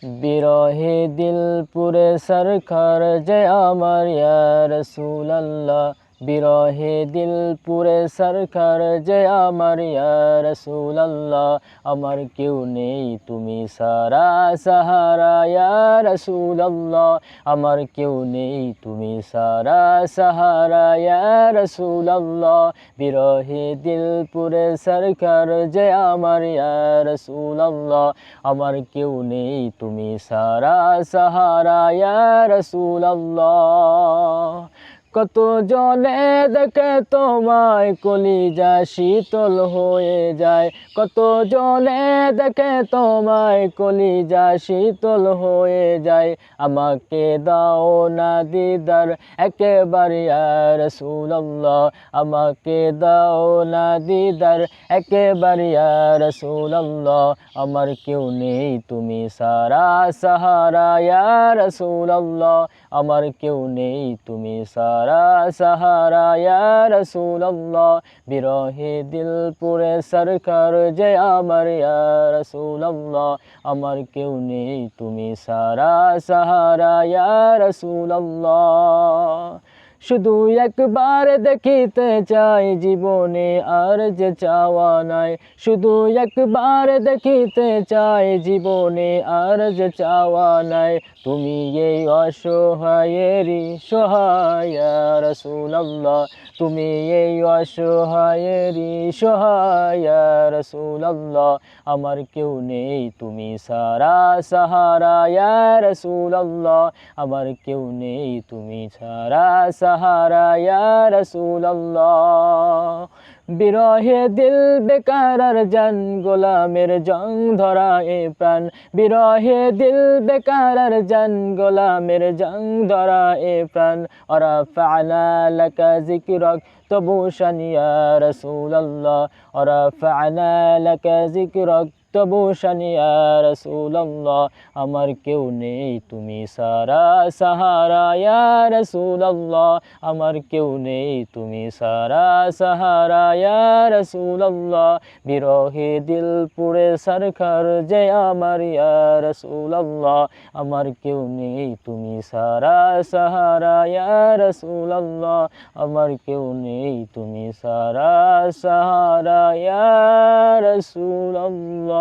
বিরহে দিল পুরে সরকার যে আমার ইয়া রাসূলুল্লাহ, বিরহে দিল পুরে সরকার যে আমার ইয়া রাসূলুল্লাহ। আমার কেউ নেই তুমি সারা সাহারা ইয়া রাসূলুল্লাহ, আমার কেউ নেই তুমি সারা সাহারা ইয়া রাসূলুল্লাহ। বিরহে দিল পুরে সরকার যে আমার ইয়া রাসূলুল্লাহ, আমার কেউ নেই তুমি সারা সাহারা ইয়া রাসূলুল্লাহ। কত জনে দেখে তোমায় কলিজা শীতল হয়ে যায়, কত জনে দেখে তোমায় কলিজা শীতল হয়ে যায়। আমাকে দাও না দিদার একেবারে ইয়া রাসূলুল্লাহ, আমাকে দাও না দিদার একেবারে ইয়া রাসূলুল্লাহ। আমার কেউ নেই তুমি সারা সাহারা ইয়া রাসূলুল্লাহ, আমার কেউ নেই তুমি সারা সাহারা ইয়া রাসূলুল্লাহ। বিরহে দিল পুরে সরকার যে আমার ইয়া রাসূলুল্লাহ, আমার কেউ নেই তুমি সারা সাহারা ইয়া রাসূলুল্লাহ। শুধু একবার দেখিতে চাই জীবনে আর যে চাওয়া নাই, শুধু একবার দেখিতে চাই জীবনে আর যে চাওয়া নাই। তুমি এই অসহায়েরই সহায় ইয়া রাসূলুল্লাহ, তুমি এই অসহায়েরই সহায় ইয়া রাসূলুল্লাহ। আমার কেউ নেই তুমি সারা সাহারা ইয়া রাসূলুল্লাহ, আমার কেউ নেই তুমি সারা সাহারা ইয়া রাসূলুল্লাহ। বিরহে দিল বেকারার জান গোলামের জং ধরা এ প্রাণ, বিরহে দিল বেকারার জান গোলামের জং ধরা এ প্রাণ। ওয়ারাফা'না লাকা যিকরাক তবু শান ইয়া রাসূলুল্লাহ, ওয়ারাফা'না লাকা যিকরাক তবু শান ইয়া রাসূলুল্লাহ। আমার কেউ নেই তুমি সারা সাহারা ইয়া রাসূলুল্লাহ, আমার কেউ নেই তুমি সারা সাহারা ইয়া রাসূলুল্লাহ। বিরহে দিল পুরে সরকার যে আমার ইয়া রাসূলুল্লাহ, আমার কেউ নেই তুমি সারা সাহারা ইয়া রাসূলুল্লাহ, আমার কেউ নেই তুমি সারা সাহারা ইয়া রাসূলুল্লাহ।